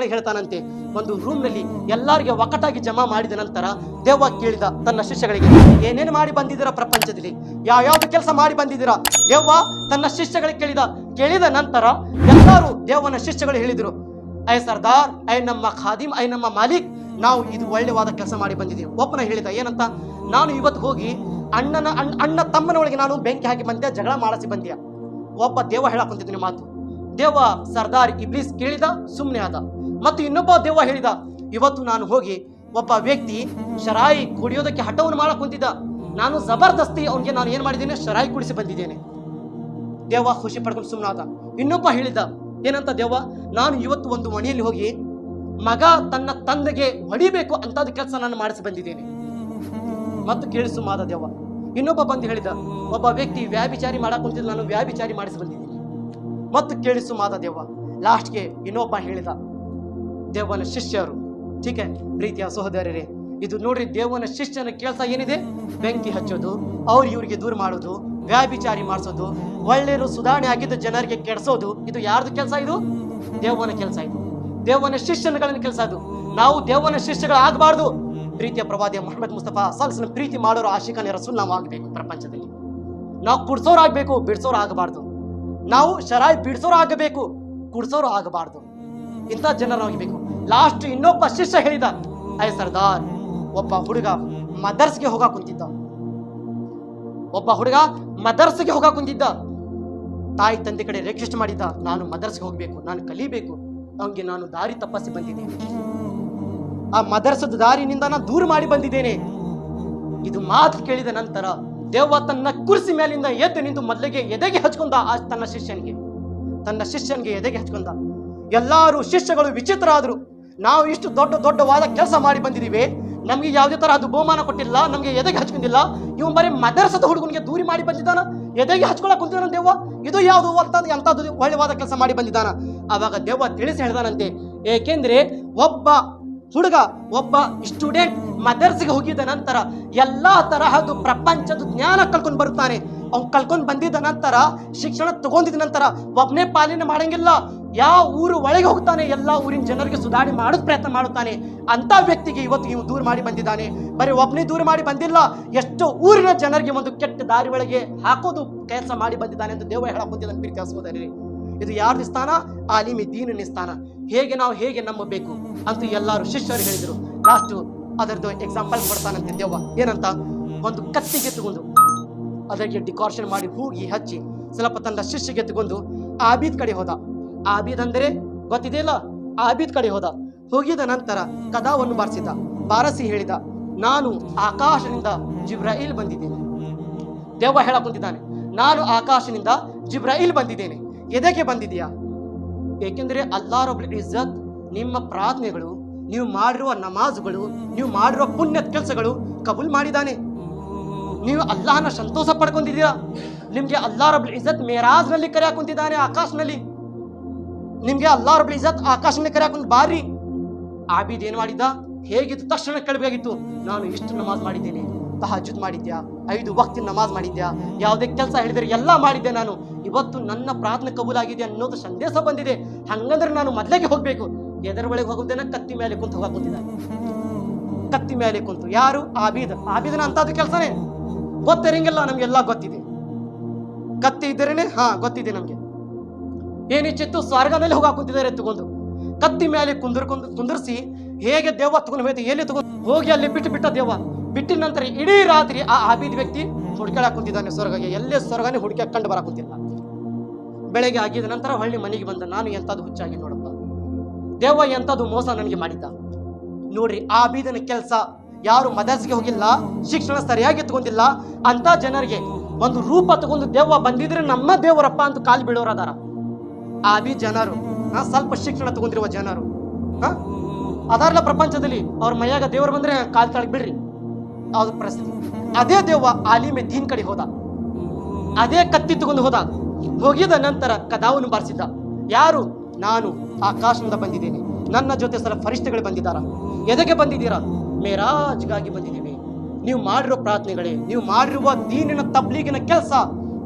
ಶಿಷ್ಯಗಳಿಗೆ ಹೇಳ್ತಾನಂತೆ. ಒಂದು ರೂಮ್ನಲ್ಲಿ ಎಲ್ಲರಿಗೆ ಒಕ್ಕಟಾಗಿ ಜಮಾ ಮಾಡಿದ ನಂತರ ದೇವ ಕೇಳಿದ ತನ್ನ ಶಿಷ್ಯಗಳಿಗೆ, ಏನೇನು ಮಾಡಿ ಬಂದಿದ್ದೀರಾ ಪ್ರಪಂಚದಲ್ಲಿ, ಯಾವ್ಯಾವ್ದು ಕೆಲಸ ಮಾಡಿ ಬಂದಿದ್ದೀರಾ? ದೇವ ತನ್ನ ಶಿಷ್ಯಗಳಿಗೆ ಕೇಳಿದ ನಂತರ ಎಲ್ಲರೂ ದೇವನ ಶಿಷ್ಯಗಳು ಹೇಳಿದರು, ಐ ಸರ್ದಾರ್, ಐ ನಮ್ಮ ಖಾದಿಮ್, ಐ ನಮ್ಮ ಮಾಲೀಕ್, ನಾವು ಇದು ಒಳ್ಳೆವಾದ ಕೆಲಸ ಮಾಡಿ ಬಂದಿದ್ದೀವಿ. ಒಬ್ಬನ ಹೇಳಿದ ಏನಂತ, ನಾನು ಇವತ್ತು ಹೋಗಿ ಅಣ್ಣ ತಮ್ಮನ ಒಳಗೆ ನಾನು ಬೆಂಕಿ ಹಾಕಿ ಬಂದೆ, ಜಗಳ ಮಾಡಿಸಿ ಬಂದ್ಯಾ. ಒಬ್ಬ ದೇವ ಹೇಳಕೊಂತಿದ್ದೀನಿ ಮಾತು. ದೇವ ಸರ್ದಾರ್ ಇಬ್ಲೀಸ್ ಕೇಳಿದ, ಸುಮ್ಮನೆ ಆದ. ಮತ್ತು ಇನ್ನೊಬ್ಬ ದೇವ ಹೇಳಿದ, ಇವತ್ತು ನಾನು ಹೋಗಿ ಒಬ್ಬ ವ್ಯಕ್ತಿ ಶರಾಯಿ ಕುಡಿಯೋದಕ್ಕೆ ಹಠವನ್ನು ಮಾಡಕ್ ಕುಂತಿದ್ದ, ನಾನು ಜಬರ್ದಸ್ತಿ ಅವನಿಗೆ ನಾನು ಏನ್ ಮಾಡಿದ್ದೇನೆ, ಶರಾಯಿ ಕುಡಿಸಿ ಬಂದಿದ್ದೇನೆ. ದೇವ ಖುಷಿ ಪಡ್ಕೊಂಡು ಸುಮ್ಮನೆ ಆದ. ಇನ್ನೊಬ್ಬ ಹೇಳಿದ ಏನಂತ, ದೇವ ನಾನು ಇವತ್ತು ಒಂದು ಮನೆಯಲ್ಲಿ ಹೋಗಿ ಮಗ ತನ್ನ ತಂದೆಗೆ ಹೊಡಿಬೇಕು ಅಂತದ ಕೆಲಸ ನಾನು ಮಾಡಿಸಿ ಬಂದಿದ್ದೇನೆ. ಮತ್ತು ಕೇಳಿಸು ಮಾದ ದೇವ. ಇನ್ನೊಬ್ಬ ಬಂದು ಹೇಳಿದ, ಒಬ್ಬ ವ್ಯಕ್ತಿ ವ್ಯಾಭಿಚಾರಿ ಮಾಡಕ್ ಕುಂತಿದ್ದ, ನಾನು ವ್ಯಾಭಿಚಾರಿ ಮಾಡಿಸಿ ಬಂದಿದ್ದೀನಿ. ಮತ್ತು ಕೇಳಿಸು ಮಾದ ದೇವ. ಲಾಸ್ಟ್ಗೆ ಇನ್ನೊಬ್ಬ ಹೇಳಿದ, ದೇವನ ಶಿಷ್ಯರು. ಟೀಕೆ ಪ್ರೀತಿಯ ಸಹೋದರರೇ, ಇದು ನೋಡ್ರಿ, ದೇವನ ಶಿಷ್ಯನ ಕೆಲಸ ಏನಿದೆ, ಬೆಂಕಿ ಹಚ್ಚೋದು, ಇವ್ರಿಗೆ ದೂರ ಮಾಡೋದು, ವ್ಯಾಭಿಚಾರಿ ಮಾಡಿಸೋದು, ಒಳ್ಳೆಯರು ಸುಧಾರಣೆ ಆಗಿದ್ದ ಜನರಿಗೆ ಕೆಡಿಸೋದು, ಇದು ಯಾರ್ದು ಕೆಲಸ? ಇದು ದೇವನ ಕೆಲಸ. ಇದು ದೇವನ ಶಿಷ್ಯನ ಕೆಲಸ. ಇದು ನಾವು ದೇವನ ಶಿಷ್ಯಗಳಾಗಬಾರ್ದು. ಪ್ರೀತಿಯ ಪ್ರವಾದಿ ಮೊಹಮ್ಮದ್ ಮುಸ್ತಫಾ ಸಲ್ಸನ ಪ್ರೀತಿ ಮಾಡೋರು ಆಶಿಕನೇ ರಸೂಲ್ ನಾವು ಆಗಬೇಕು. ಪ್ರಪಂಚದಲ್ಲಿ ನಾವು ಕುಡ್ಸೋರು ಆಗಬೇಕು, ಬಿಡಿಸೋರು ಆಗಬಾರ್ದು. ನಾವು ಶರಾಯಿ ಬಿಡಿಸೋರು ಆಗಬೇಕು, ಕುಡ್ಸೋರು ಆಗಬಾರ್ದು. ಇಂಥ ಜನರಾಗಬೇಕು. ಲಾಸ್ಟ್ ಇನ್ನೊಬ್ಬ ಶಿಷ್ಯ ಹೇಳಿದ, ಐ ಸರ್ದಾರ್, ಒಬ್ಬ ಹುಡುಗ ಮದರ್ಸ್ಗೆ ಹೋಗ ಕುಂತಿದ್ದ. ತಾಯಿ ತಂದೆ ಕಡೆ ರಿಕ್ವೆಸ್ಟ್ ಮಾಡಿದ್ದ, ನಾನು ಮದರ್ಸ್ಗೆ ಹೋಗ್ಬೇಕು, ನಾನು ಕಲಿಬೇಕು, ಅವನಿಗೆ ನಾನು ದಾರಿ ತಪ್ಪಿಸಿ ಬಂದಿದ್ದೇನೆ, ಆ ಮದರ್ಸದ ದಾರಿನಿಂದ ನಾನು ದೂರ ಮಾಡಿ ಬಂದಿದ್ದೇನೆ. ಇದು ಮಾತು ಕೇಳಿದ ನಂತರ ದೇವ ತನ್ನ ಕುರ್ಸಿ ಮೇಲಿಂದ ಎದ್ದು ನಿಂತು ಮೊದಲಿಗೆ ಎದೆಗೆ ಹಚ್ಕೊಂಡ ತನ್ನ ಶಿಷ್ಯನಿಗೆ ಎದೆಗೆ ಹಚ್ಕೊಂಡ. ಎಲ್ಲಾರು ಶಿಷ್ಯಗಳು ವಿಚಿತ್ರ ಆದ್ರು. ನಾವು ಇಷ್ಟು ದೊಡ್ಡವಾದ ಕೆಲಸ ಮಾಡಿ ಬಂದಿದ್ದೀವಿ, ನಮ್ಗೆ ಯಾವುದೇ ತರ ಅದು ಬಹುಮಾನ ಕೊಟ್ಟಿಲ್ಲ, ನಮ್ಗೆ ಎದೆಗೆ ಹಚ್ಕೊಂಡಿಲ್ಲ. ಇವ್ ಬರೀ ಮದರ್ಸದ ಹುಡುಗನಿಗೆ ದೂರಿ ಮಾಡಿ ಬಂದಿದ್ದಾನ, ಎದೆಗೆ ಹಚ್ಕೊಳಕ್ ಕುಂತಿದ್ದಾನ. ದೇವ ಇದು ಯಾವುದು ಎಂತದ್ದು ಒಳ್ಳೆವಾದ ಕೆಲಸ ಮಾಡಿ ಬಂದಿದ್ದಾನ. ಆವಾಗ ದೇವ ತಿಳಿಸಿ ಹೇಳ್ದಾನಂತೆ, ಏಕೆಂದ್ರೆ ಒಬ್ಬ ಹುಡುಗ, ಒಬ್ಬ ಸ್ಟೂಡೆಂಟ್ ಮದರ್ಸಿಗೆ ಹೋಗಿದ ನಂತರ ಎಲ್ಲಾ ತರಹದ ಪ್ರಪಂಚದ ಜ್ಞಾನ ಕಲ್ಕೊಂಡು ಬರುತ್ತಾನೆ. ಅವ್ನು ಕಲ್ಕೊಂಡು ಬಂದಿದ್ದ ನಂತರ, ಶಿಕ್ಷಣ ತಗೊಂಡಿದ ನಂತರ ಒಬ್ಬನೇ ಪಾಲನೆ ಮಾಡಂಗಿಲ್ಲ. ಯಾವ ಊರು ಒಳಗೆ ಹೋಗ್ತಾನೆ, ಎಲ್ಲಾ ಊರಿನ ಜನರಿಗೆ ಸುಧಾರಣೆ ಮಾಡೋದ್ ಪ್ರಯತ್ನ ಮಾಡುತ್ತಾನೆ. ಅಂತ ವ್ಯಕ್ತಿಗೆ ಇವತ್ತು ಇವು ದೂರ ಮಾಡಿ ಬಂದಿದ್ದಾನೆ. ಬರೀ ಒಬ್ಬನೇ ದೂರ ಮಾಡಿ ಬಂದಿಲ್ಲ, ಎಷ್ಟೋ ಊರಿನ ಜನರಿಗೆ ಒಂದು ಕೆಟ್ಟ ದಾರಿ ಒಳಗೆ ಹಾಕೋದು ಕೆಲಸ ಮಾಡಿ ಬಂದಿದ್ದಾನೆ ಅಂತ ದೇವ ಹೇಳಕೊಂತಿದ್ದಾನೆ. ಪ್ರೀತಿಯ ಸಹೋದರರೇ, ಇದು ಯಾರ್ದು ಸ್ಥಾನ? ಆಲಿಮಿ ದೀನನ ಸ್ಥಾನ. ಹೇಗೆ ನಂಬಬೇಕು ಅಂತ ಎಲ್ಲರೂ ಶಿಷ್ಯರು ಹೇಳಿದರು. ಲಾಸ್ಟು ಅದರದ್ದು ಎಕ್ಸಾಂಪಲ್ ಕೊಡ್ತಾನಂತೆ ದೇವ. ಏನಂತ, ಒಂದು ಕತ್ತಿಗೆ ತಗೊಂಡು ಅದಕ್ಕೆ ಡಿಕಾರ್ಷನ್ ಮಾಡಿ ಹೂಗಿ ಹಚ್ಚಿ ಸ್ವಲ್ಪ ತನ್ನ ಶಿಷ್ಯಗೆ ತಗೊಂಡು ಆಬೀದ್ ಕಡೆ ಹೋದ. ಆಬೀದ್ ಅಂದರೆ ಗೊತ್ತಿದೆಯಲ್ಲ, ಆಬೀದ್ ಕಡೆ ಹೋಗಿದ ನಂತರ ಕದಾವನ್ನು ಬಾರಿಸಿ ಹೇಳಿದ, ನಾನು ಆಕಾಶದಿಂದ ಜಿಬ್ರಾಯಿಲ್ ಬಂದಿದ್ದೇನೆ. ದೇವ ಹೇಳಕೊಂತಿದ್ದಾನೆ, ನಾನು ಆಕಾಶದಿಂದ ಜಿಬ್ರಾಯಿಲ್ ಬಂದಿದ್ದೇನೆ. ಎದಕ್ಕೆ ಬಂದಿದೆಯಾ? ಏಕೆಂದರೆ ಅಲ್ಲಾಹ್ ರಬ್ಬುಲ್ ಇಜ್ಜತ್ ನಿಮ್ಮ ಪ್ರಾರ್ಥನೆಗಳು, ನೀವು ಮಾಡಿರುವ ನಮಾಜ್ಗಳು, ನೀವು ಮಾಡಿರುವ ಪುಣ್ಯದ ಕೆಲಸಗಳು ಕಬೂಲ್ ಮಾಡಿದ್ದಾನೆ. ನೀವು ಅಲ್ಲಾಹನ ಸಂತೋಷ ಪಡ್ಕೊಂಡಿದ್ದೀರಾ. ನಿಮ್ಗೆ ಅಲ್ಲಾಹ್ ರಬ್ಬುಲ್ ಇಜ್ಜತ್ ಮೇರಾಜ್ ನಲ್ಲಿ ಕರೆಯಾಕ ಕುಂತಿದ್ದಾನೆ. ಆಕಾಶನಲ್ಲಿ ನಿಮ್ಗೆ ಅಲ್ಲಾಹ್ ರಬ್ಬುಲ್ ಇಜ್ಜತ್ ಆಕಾಶನಲ್ಲಿ ಕರೆಯಾಕ ಕುಂತ ಬಾರಿ. ಆಬೀದ್ ಏನ್ ಮಾಡಿದ್ದ? ಹೇಗಿತ್ತು ತಕ್ಷಣ ಕೇಳಬೇಕಾಗಿತ್ತು, ನಾನು ಇಷ್ಟು ನಮಾಜ್ ಮಾಡಿದ್ದೇನೆ, ತಹಜ್ಜುದ್ ಮಾಡಿದ್ಯಾ, 5 ವಕ್ತಿನ ನಮಾಜ್ ಮಾಡಿದ್ಯಾ, ಯಾವುದೇ ಕೆಲಸ ಹೇಳಿದರೆ ಎಲ್ಲ ಮಾಡಿದ್ದೆ, ನಾನು ಇವತ್ತು ನನ್ನ ಪ್ರಾರ್ಥನೆ ಕಬೂಲಾಗಿದೆ ಅನ್ನೋದು ಸಂದೇಶ ಬಂದಿದೆ. ಹಂಗಂದ್ರೆ ನಾನು ಮೊದಲಿಗೆ ಹೋಗ್ಬೇಕು. ಎದರ ಒಳಗೆ ಹೋಗುತ್ತೇನೆ? ಕತ್ತಿ ಮೇಲೆ ಕುಂತು ಹೋಗುತ್ತಿದ್ದಾನೆ. ಕತ್ತಿ ಮೇಲೆ ಕುಂತು ಯಾರು? ಆಬೀದನ ಅಂತದ್ದು ಕೆಲಸನೇ ಗೊತ್ತಿರಂಗಿಲ್ಲ, ನಮ್ಗೆಲ್ಲ ಗೊತ್ತಿದೆ. ಕತ್ತಿ ಇದ್ದರೇನೆ ಗೊತ್ತಿದೆ ನಮ್ಗೆ. ಏನಿಚ್ಚಿತ್ತು? ಸ್ವರ್ಗದಲ್ಲಿ ಹೋಗಾಕುಂತಿದ್ದಾರೆ ತಗೊಂಡು ಕತ್ತಿ ಮೇಲೆ ಕುಂದರ್ಸಿ ಹೇಗೆ ದೇವ ತಗೊಂಡು ಹೋಯ್ತು, ಎಲ್ಲಿ ತಗೊಂಡು ಹೋಗಿ ಅಲ್ಲಿ ಬಿಟ್ಟ ದೇವ. ಬಿಟ್ಟಿದ ನಂತರ ಇಡೀ ರಾತ್ರಿ ಆ ಆಬೀದ್ ವ್ಯಕ್ತಿ ಹುಡ್ಕಾಡಕ್ ಕುಂತಿದ್ದಾನೆ ಸ್ವರ್ಗಕ್ಕೆ. ಎಲ್ಲೇ ಸ್ವರ್ಗನೇ ಹುಡುಕಿ ಕಂಡು ಬರಾಕುಂತಿಲ್ಲ. ಬೆಳಗ್ಗೆ ಆಗಿದ ನಂತರ ಹೊಳ್ಳಿ ಮನೆಗೆ ಬಂದ. ನಾನು ಎಂತದ್ದು ಹುಚ್ಚಾಗಿ ನೋಡಪ್ಪ, ದೇವ ಎಂತದ್ದು ಮೋಸ ನನಗೆ ಮಾಡಿದ್ದ ನೋಡ್ರಿ. ಆಬೀದನ ಕೆಲಸ, ಯಾರು ಮದರ್ಸ್ಗೆ ಹೋಗಿಲ್ಲ, ಶಿಕ್ಷಣ ಸರಿಯಾಗಿ ತಗೊಂಡಿಲ್ಲ ಅಂತ ಜನರಿಗೆ ಒಂದು ರೂಪ ತಗೊಂಡು ದೇವ ಬಂದಿದ್ರೆ ನಮ್ಮ ದೇವರಪ್ಪ ಅಂತ ಕಾಲು ಬೀಳೋರು ಅದಾರ. ಆಬೀದ್ ಜನರು ಸ್ವಲ್ಪ ಶಿಕ್ಷಣ ತಗೊಂಡಿರುವ ಜನರು ಅದಾರಲ್ಲ ಪ್ರಪಂಚದಲ್ಲಿ. ಅವ್ರ ಮೈಯಾಗ ದೇವರು ಬಂದ್ರೆ ಕಾಲ್ ತಳಗ್ ಬಿಡ್ರಿ, ಅವ್ರ ಪರಿಸ್ಥಿತಿ. ಅದೇ ದೇವ ಆಲಿಮೆ ದೀನ್ ಕಡೆ ಹೋದ, ಅದೇ ಕತ್ತಿ ತಗೊಂಡು ಹೋಗಿದ ನಂತರ ಕದಾವನ್ನು ಬಾರಿಸಿದ್ದ. ಯಾರು? ನಾನು ಆಕಾಶದಿಂದ ಬಂದಿದ್ದೇನೆ, ನನ್ನ ಜೊತೆ ಸ್ವಲ್ಪ ಫರಿಷ್ಠಗಳು ಬಂದಿದ್ದಾರ. ಎದಕ್ಕೆ ಬಂದಿದ್ದೀರಾ? ಮೇರಾಜ್ಗಾಗಿ ಬಂದಿದ್ದೀವಿ. ನೀವು ಮಾಡಿರೋ ಪ್ರಾರ್ಥನೆಗಳೇ, ನೀವು ಮಾಡಿರುವ ದೀನಿನ ತಬ್ಲೀಗಿನ ಕೆಲಸ,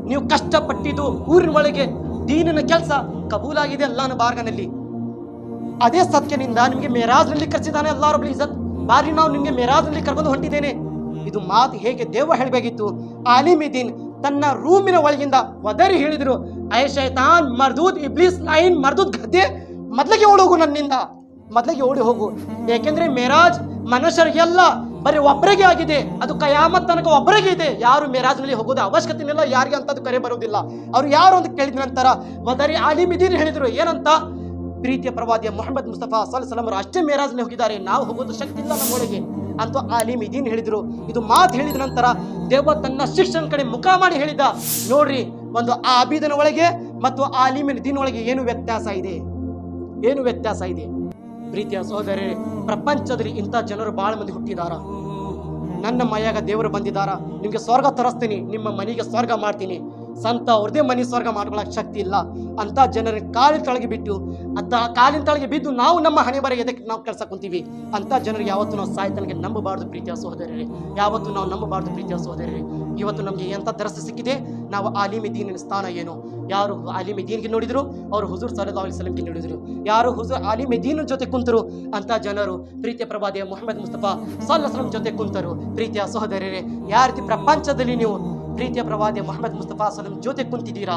ನೀವು ಕಷ್ಟಪಟ್ಟಿದ್ದು ಊರಿನ ಒಳಗೆ ದೀನಿನ ಕೆಲಸ ಕಬೂಲಾಗಿದೆ ಅಲ್ಲಾಹನ ಬಾರ್ಗನಲ್ಲಿ. ಅದೇ ಸತ್ಯನಿಂದ ನಿಮಗೆ ಮೇರಾಜ್ನಲ್ಲಿ ಕರೆಸಿದ್ದಾನೆ ಅಲ್ಲಾಹ್ ರಬ್ಬುಲ್ ಇಜ್ಜತ್. ಬಾರಿ ನಾವು ನಿಮಗೆ ಮೇರಾಜ್ನಲ್ಲಿ ಕರ್ಕೊಂಡು ಹೊಂಟಿದ್ದೇನೆ. ಇದು ಮಾತು ಹೇಗೆ ದೇವ ಹೇಳಬೇಕಿತ್ತು. ಆಲಿಮಿದ್ದೀನ್ ತನ್ನ ರೂಮಿನ ಒಳಗಿಂದ ಒದರಿ ಹೇಳಿದ್ರು, ಐ ಶೈತಾನ್ ಮರ್ದೂದ್ ಇಬ್ಲೀಸ್ ಲೈನ್ ಮರ್ದೂದ್ ಗದ್ದೆ, ಮೊದಲಿಗೆ ಓಡಿ ಹೋಗು, ನನ್ನಿಂದ ಮೊದಲಿಗೆ ಓಡಿ ಹೋಗು. ಯಾಕೆಂದ್ರೆ ಮೇರಾಜ್ ಮನುಷ್ಯರಿಗೆಲ್ಲ ಬರೀ ಒಬ್ಬರಿಗೆ ಆಗಿದೆ, ಅದು ಕಯಾಮತ್ ತನಕ ಒಬ್ಬರಿಗೆ ಇದೆ. ಯಾರು ಮೇರಾಜ್ನಲ್ಲಿ ಹೋಗೋದು ಅವಶ್ಯಕತೆ ಇಲ್ಲ, ಯಾರಿಗೆ ಅಂತದ್ದು ಕರೆ ಬರೋದಿಲ್ಲ. ಅವ್ರು ಯಾರು ಅಂತ ಕೇಳಿದ ನಂತರ ಒದರಿ ಆಲಿಮಿದ್ದೀನ್ ಹೇಳಿದ್ರು ಏನಂತ, ಪ್ರೀತಿಯ ಪ್ರವಾದಿಯ ಮೊಹಮ್ಮದ್ ಮುಸ್ತಫಾ ಸಲ್ಲಲ್ಲಾಹು ಅಲೈಹಿ ವಸಲ್ಲಂ ಅಷ್ಟೇ ಮೇರಾಜ್ನಲ್ಲಿ ಹೋಗಿದ್ದಾರೆ, ನಾವು ಹೋಗೋದು ಶಕ್ತಿ ಇಲ್ಲ ನಮ್ಮೊಳಗೆ ಅಂತ ಆಲಿಮಿದ್ದೀನ್ ಹೇಳಿದ್ರು. ಇದು ಮಾತು ಹೇಳಿದ ನಂತರ ದೇವ ತನ್ನ ಶಿಷ್ಯನ ಕಡೆ ಮುಖ ಮಾಡಿ ಹೇಳಿದ, ನೋಡ್ರಿ, ಒಂದು ಆಬಿದನ ಒಳಗೆ ಮತ್ತು ಆಲಿಮಿನ ದೀನ್ ಒಳಗೆ ಏನು ವ್ಯತ್ಯಾಸ ಇದೆ, ಏನು ವ್ಯತ್ಯಾಸ ಇದೆ. ಪ್ರೀತಿಯ ಸಹೋದರರೇ, ಪ್ರಪಂಚದಲ್ಲಿ ಇಂಥ ಜನರು ಬಹಳ ಮಂದಿ ಹುಟ್ಟಿದಾರ. ನನ್ನ ಮೈಯಾಗ ದೇವರು ಬಂದಿದ್ದಾರ, ನಿಮ್ಗೆ ಸ್ವರ್ಗ ತರಿಸ್ತೀನಿ, ನಿಮ್ಮ ಮನೆಗೆ ಸ್ವರ್ಗ ಮಾಡ್ತೀನಿ. ಸಂತ ಅವ್ರದೇ ಮನೆ ಸ್ವರ್ಗ ಮಾಡ್ಕೊಳಕ್ ಶಕ್ತಿ ಇಲ್ಲ ಅಂತ ಜನರ ಕಾಲಿನ ತಳಗೆ ಬಿಟ್ಟು, ಅಂತ ಕಾಲಿನ ತಳಗೆ ಬಿದ್ದು ನಾವು ನಮ್ಮ ಹಣೆ ಬರ ಎದಕ್ಕೆ ನಾವು ಕೆಲಸ ಕುಂತೀವಿ ಅಂತ ಜನರಿಗೆ ಯಾವತ್ತು ನಾವು ಸಾಯ್ತನಿಗೆ ನಂಬಬಾರ್ದು ಪ್ರೀತಿಯ ಸಹೋದರರೇ, ಯಾವತ್ತು ನಾವು ನಂಬಬಾರ್ದು ಪ್ರೀತಿಯ ಸಹೋದರರೇ. ಇವತ್ತು ನಮಗೆ ಎಂಥ ದರಸ್ತು ಸಿಕ್ಕಿದೆ. ನಾವು ಆಲಿಮಿದ್ದೀನಿನ ಸ್ಥಾನ ಏನು, ಯಾರು ಆಲಿಮಿದ್ದೀನ್ಗೆ ನೋಡಿದ್ರು ಅವರು ಹುಜೂರ್ ಸಲ್ಲಲ್ಲಾಹು ಅಲೈಹಿ ವಸಲ್ಲಂಗೆ ನೋಡಿದ್ರು, ಯಾರು ಹುಜೂರ್ ಆಲಿಮಿದ್ದೀನ್ ಜೊತೆ ಕುಂತರು ಅಂತ ಜನರು ಪ್ರೀತಿಯ ಪ್ರವಾದಿಯ ಮೊಹಮ್ಮದ್ ಮುಸ್ತಫಾ ಸಲ್ಲಲ್ಲಾಹು ಅಲೈಹಿ ವಸಲ್ಲಂ ಜೊತೆ ಕುಂತರು. ಪ್ರೀತಿಯ ಸಹೋದರರೇ, ಯಾವ ರೀತಿ ಪ್ರಪಂಚದಲ್ಲಿ ನೀವು ಪ್ರೀತಿಯ ಪ್ರವಾದಿಯ ಮೊಹಮ್ಮದ್ ಮುಸ್ತಫಾ ಸಲ್ಲಂ ಜೊತೆ ಕುಂತಿದ್ದೀರಾ,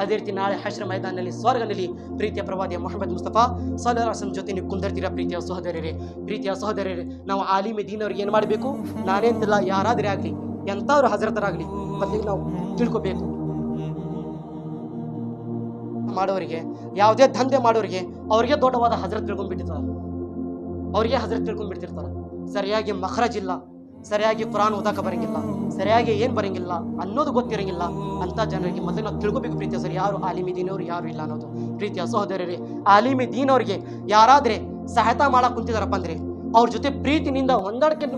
ಅದೇ ರೀತಿ ನಾಳೆ ಹಶ್ರ ಮೈದಾನದಲ್ಲಿ ಸ್ವರ್ಗದಲ್ಲಿ ಪ್ರೀತಿಯ ಪ್ರವಾದಿಯ ಮೊಹಮ್ಮದ್ ಮುಸ್ತಫಾ ಸಲ್ಲಲ್ಲಾಹು ಅಲೈಹಿ ವಸಲ್ಲಂ ಜೊತೆ ನೀವು ಕುಂದಿರ್ತೀರಾ. ಪ್ರೀತಿಯ ಸಹೋದರರೇ, ಪ್ರೀತಿಯ ಸಹೋದರರೇ, ನಾವು ಆಲಿಮಿದ್ದೀನ್ ಅವ್ರಿಗೆ ಏನು ಮಾಡಬೇಕು, ನಾನೇಂತಿಲ್ಲ, ಯಾರಾದರೆ ಆಗಲಿ, ಎಂಥವ್ರು ಹಜರತರಾಗಲಿ, ಮೊದಲಿಗೆ ನಾವು ತಿಳ್ಕೋಬೇಕು. ಮಾಡೋರಿಗೆ, ಯಾವುದೇ ದಂಧೆ ಮಾಡೋರಿಗೆ ಅವ್ರಿಗೆ ದೊಡ್ಡವಾದ ಹಜರತ್ ತಿಳ್ಕೊಂಡ್ಬಿಟ್ಟಿರ್ತಾರ, ಅವ್ರಿಗೆ ಹಜರತ್ ತಿಳ್ಕೊಂಡ್ಬಿಡ್ತಿರ್ತಾರ. ಸರಿಯಾಗಿ ಮಖರಜ್ ಇಲ್ಲ, ಸರಿಯಾಗಿ ಕುರಾನ್ ಓದಾಕ ಬರಂಗಿಲ್ಲ, ಸರಿಯಾಗಿ ಏನು ಬರಂಗಿಲ್ಲ ಅನ್ನೋದು ಗೊತ್ತಿರಂಗಿಲ್ಲ ಅಂತ ಜನರಿಗೆ ಮೊದಲು ನಾವು ತಿಳ್ಕೋಬೇಕು. ಪ್ರೀತಿಯ ಸರ್, ಯಾರು ಆಲಿಮಿದ್ದೀನ್ ಅವ್ರು ಯಾರು ಇಲ್ಲ ಅನ್ನೋದು. ಪ್ರೀತಿಯ ಸಹೋದರರೇ, ಆಲಿಮಿದ್ದೀನ್ ಅವ್ರಿಗೆ ಯಾರಾದ್ರೆ ಸಹಾಯತ ಮಾಡಕ್ ಕುಂತಿದಾರಪ್ಪ ಅಂದ್ರೆ, ಅವ್ರ ಜೊತೆ ಪ್ರೀತಿನಿಂದ ಹೊಂದಾಣಿಕೆ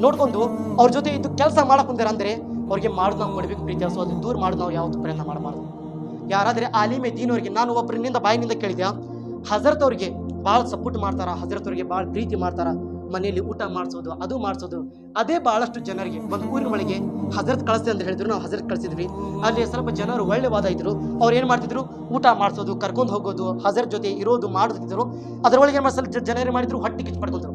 ನೋಡ್ಕೊಂಡು ಅವ್ರ ಜೊತೆ ಇದು ಕೆಲಸ ಮಾಡಕ್ ಕುಂತಾರ ಅಂದ್ರೆ ಅವ್ರಿಗೆ ಮಾಡೋದು ನಾವು ಕೊಡ್ಬೇಕು. ಪ್ರೀತಿಯ ಸಹೋದರ, ದೂರ ಮಾಡೋದು ನಾವು ಯಾವತ್ತೂ ಪ್ರಯತ್ನ ಮಾಡಬಾರ್ದು. ಯಾರಾದ್ರೆ ಆಲಿಮಿದ್ದೀನ್ ಅವ್ರಿಗೆ, ನಾನು ಒಬ್ಬರಿಂದ ಬಾಯಿನಿಂದ ಕೇಳಿದೆ, ಹಜರತ್ ಅವ್ರಿಗೆ ಭಾಳ ಸಪೋರ್ಟ್ ಮಾಡ್ತಾರ, ಹಜರತ್ ಅವ್ರಿಗೆ ಭಾಳ ಪ್ರೀತಿ ಮಾಡ್ತಾರ, ಮನೆಯಲ್ಲಿ ಊಟ ಮಾಡಿಸೋದು, ಅದು ಮಾಡಿಸೋದು. ಅದೇ ಬಹಳಷ್ಟು ಜನರಿಗೆ ಒಂದು ಊರಿನ ಒಳಗೆ ಹಜರತ್ ಕಳಿಸ್ತೆ ಅಂತ ಹೇಳಿದ್ರು, ನಾವು ಹಜರತ್ ಕಳಿಸಿದ್ವಿ. ಅಲ್ಲಿ ಸ್ವಲ್ಪ ಜನರು ಒಳ್ಳೆವಾದ ಇದ್ರು, ಅವ್ರು ಏನು ಮಾಡ್ತಿದ್ರು, ಊಟ ಮಾಡಿಸೋದು, ಕರ್ಕೊಂಡು ಹೋಗೋದು, ಹಜರತ್ ಜೊತೆ ಇರೋದು ಮಾಡೋದಿದ್ರು. ಅದರೊಳಗೆ ಏನು ಸ್ವಲ್ಪ ಜನರು ಮಾಡಿದ್ರು, ಹೊಟ್ಟೆ ಕಿಚ್ಚು ಪಡ್ಕೊಂಡ್ರು.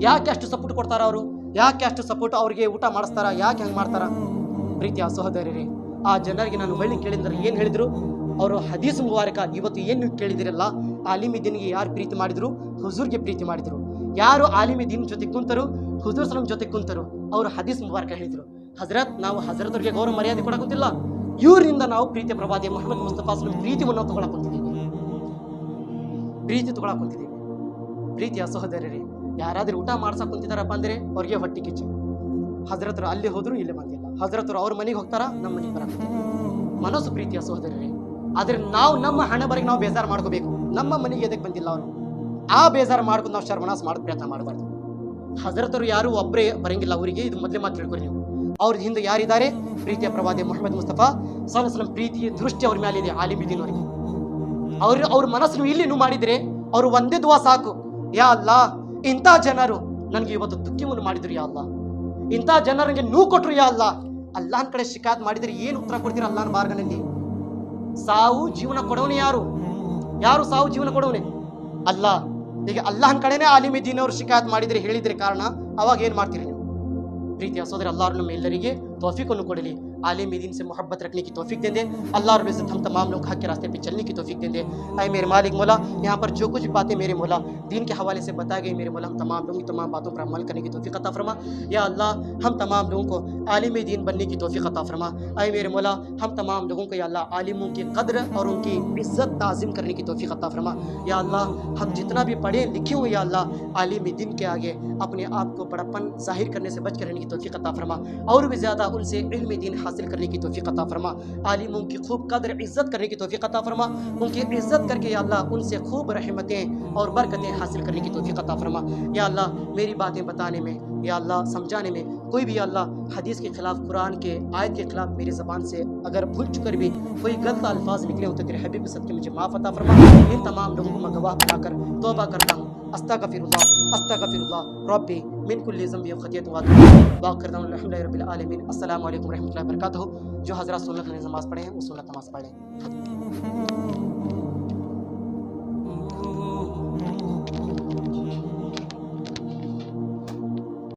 ಯಾಕೆ ಅಷ್ಟು ಸಪೋರ್ಟ್ ಕೊಡ್ತಾರ ಅವರು, ಯಾಕೆ ಅಷ್ಟು ಸಪೋರ್ಟ್ ಅವ್ರಿಗೆ ಊಟ ಮಾಡಿಸ್ತಾರ, ಯಾಕೆ ಹಂಗೆ ಮಾಡ್ತಾರ? ಪ್ರೀತಿಯ ಸಹೋದರರೇ, ಆ ಜನರಿಗೆ ನಾನು ಹೊಳ್ಳಿ ಕೇಳಿದ್ರೆ ಏನು ಹೇಳಿದ್ರು, ಅವರು ಹದೀಸ್ ಮುಬಾರಕ ಇವತ್ತು ಏನು ಕೇಳಿದಿರಲ್ಲ, ಆಲಿಮಿದ್ದೀನ್ಗೆ ಯಾರು ಪ್ರೀತಿ ಮಾಡಿದ್ರು, ಹುಜೂರ್ಗೆ ಪ್ರೀತಿ ಮಾಡಿದ್ರು. ಯಾರು ಆಲಿಮಿದ್ದೀನ್ ಜೊತೆ ಕುಂತರು, ಹುಜೂರ್ ಸಲಂ ಜೊತೆ ಕುಂತರು, ಅವರು ಹದೀಸ್ ಮುಬಾರಕ ಹೇಳಿದ್ರು, ಹಜರತ್, ನಾವು ಹಜರತ್ ಅವ್ರಿಗೆ ಗೌರವ ಮರ್ಯಾದೆ ಕೊಡಕುಂತಿಲ್ಲ, ಇವರಿಂದ ನಾವು ಪ್ರೀತಿಯ ಪ್ರವಾದಿ ಮೊಹಮ್ಮದ್ ಮುಸ್ತಫಾ ಸಲಂ ಪ್ರೀತಿಯನ್ನು ತಗೊಳಕ್ ಕುಂತಿದ್ದೀವಿ, ಪ್ರೀತಿ ತಗೊಳಕ್ ಕುಂತಿದ್ದೀವಿ. ಪ್ರೀತಿಯ ಸಹೋದರರೇ, ಯಾರಾದ್ರೂ ಊಟ ಮಾಡ್ಸಕ್ ಕುಂತಿದಾರಪ್ಪ ಅಂದ್ರೆ ಅವ್ರಿಗೆ ಹೊಟ್ಟೆ ಕಿಚ್ಚು. ಹಜರತರು ಅಲ್ಲಿ ಹೋದ್ರು ಇಲ್ಲಿ ಬಂದಿಲ್ಲ, ಹಜರತರು ಅವ್ರ ಮನೆಗೆ ಹೋಗ್ತಾರ, ನಮ್ಮ ಮನೆಗೆ ಬರಕ್ಕೆ ಮನಸ್ಸು. ಪ್ರೀತಿಯ ಸಹೋದರರೇ, ಆದ್ರೆ ನಾವು ನಮ್ಮ ಹಣೆ ಬರೆಗೆ ನಾವು ಬೇಜಾರು ಮಾಡ್ಕೋಬೇಕು. ನಮ್ಮ ಮನೆಗೆ ಎದಕ್ಕೆ ಬಂದಿಲ್ಲ ಅವರು, ಆ ಬೇಜಾರು ಮಾಡ್ಕೊಂಡು ನಾವು ಶರ್ಮನಾಸ್ ಮಾಡೋದು ಪ್ರಯತ್ನ ಮಾಡಬಾರ್ದು. ಹಜರತರು ಯಾರು ಒಬ್ಬರೇ ಬರಂಗಿಲ್ಲ ಅವರಿಗೆ, ಇದು ಮೊದಲೇ ಮಾತು ತಿಳ್ಕೊರಿ ನೀವು. ಅವ್ರ ಹಿಂದೆ ಯಾರಿದ್ದಾರೆ, ಪ್ರೀತಿಯ ಪ್ರವಾದಿ ಮೊಹಮ್ಮದ್ ಮುಸ್ತಫಾ ಸಲ್ಲಲ್ಲಾಹು ಅಲೈಹಿ ವಸಲ್ಲಂ ಪ್ರೀತಿಯ ದೃಷ್ಟಿ ಅವ್ರ ಮೇಲೆ ಇದೆ. ಆಲಿಮಿದ್ದೀನ್ ಅವರಿಗೆ ಅವ್ರ ಮನಸ್ಸನ್ನು ಇಲ್ಲಿ ನೀವು ಮಾಡಿದ್ರೆ ಅವರು ಒಂದೇ ದುವಾ ಸಾಕು, ಯಾ ಅಲ್ಲಾ, ಇಂಥ ಜನರು ನನಗೆ ಇವತ್ತು ದುಃಖವನ್ನು ಮಾಡಿದ್ರು, ಯಾ ಅಲ್ಲಾ, ಇಂಥ ಜನರಿಗೆ ನೋವು ಕೊಟ್ರು, ಯಾ ಅಲ್ಲಾ. ಅಲ್ಲಾಹನ ಕಡೆ ಶಿಕಾಯತ್ ಮಾಡಿದ್ರೆ ಏನು ಉತ್ತರ ಕೊಡ್ತೀರ ಅಲ್ಲಾಹನ ಬಾರ್ಗನಲ್ಲಿ? ಸಾವು ಜೀವನ ಕೊಡೋನೆ ಯಾರು? ಯಾರು ಸಾವು ಜೀವನ ಕೊಡೋನೆ? ಅಲ್ಲಾ. ಈಗ ಅಲ್ಲಾಹನ ಕಡೆನೇ ಆಲಿಮಿದ್ದೀನ್ ಅವರು ಶಿಕಾಯತ್ ಮಾಡಿದ್ರೆ, ಹೇಳಿದ್ರೆ ಕಾರಣ, ಅವಾಗ ಏನು ಮಾಡ್ತೀರಿ ನೀವು? प्रीति सोदर अल्लाह ನಮ್ಮ ಎಲ್ಲರಿಗೆ तौफीक ಕೊಡಲಿ आलिमीदीन से मोहब्बत रखने की तौफीक दें दे। अल्लाह रब्बुल इज़्ज़त हम तमाम लोग हक के रास्ते पे चलने की तौफीक दें दे। आए मेरे मालिक मौला, यहाँ पर जो कुछ बातें मेरे मौला दीन के हवाले से बताई गई मेरे मौला, हम तमाम लोगों की तमाम बातों पर अमल करने की तौफीक अता फरमा। या अल्लाह हम तमाम लोगों को आलिमीदीन बनने की तौफीक अता फरमा। आए मेरे मौला हम तमाम लोगों को या अल्लाह आलिमों की कद्र और उनकी इज़्ज़त ताज़ीम करने की तौफीक अता फरमा। या अल्लाह हम जितना भी पढ़े लिखे हुए या अल्लाह आलिमीदीन के आगे अपने आप को बड़प्पन जाहिर करने से बच कर रहने की तौफीक अता फरमा, और भी ज़्यादा उनसे इल्म दीन हासिल करने की तौफीक अता फरमा। आलिमों की खूब कदर इज़्ज़त करने की तौफीक अता फरमा, उनकी इज़्ज़त करके या अल्लाह उनसे खूब रहमतें और बरकतें हासिल करने की तौफीक अता फरमा। या अल्लाह मेरी बातें बताने में या अल्लाह समझाने में कोई भी अल्लाह हदीस के खिलाफ कुरान के आयत के खिलाफ मेरी ज़बान से अगर भूल चुकर भी कोई गलत अल्फाज निकले हो तो तेरे हबीब के सदक़े मुझे माफ़ अता फरमा। इन तमाम लोगों को मैं गवाह बनाकर तौबा करता हूँ। अस्तगफिरुल्लाह अस्तगफिरुल्लाह रब्बी मिन कुल्लि ज़ंबि व ख़तियतिन व अतूबु अल्हम्दुलिल्लाहि रब्बिल आलमीन। अस्सलामु अलैकुम रहमतुल्लाहि व बरकातुहू। जो हज़रात सुन्नत नमाज़ पढ़े हैं वो सुन्नत नमाज़ पढ़ें।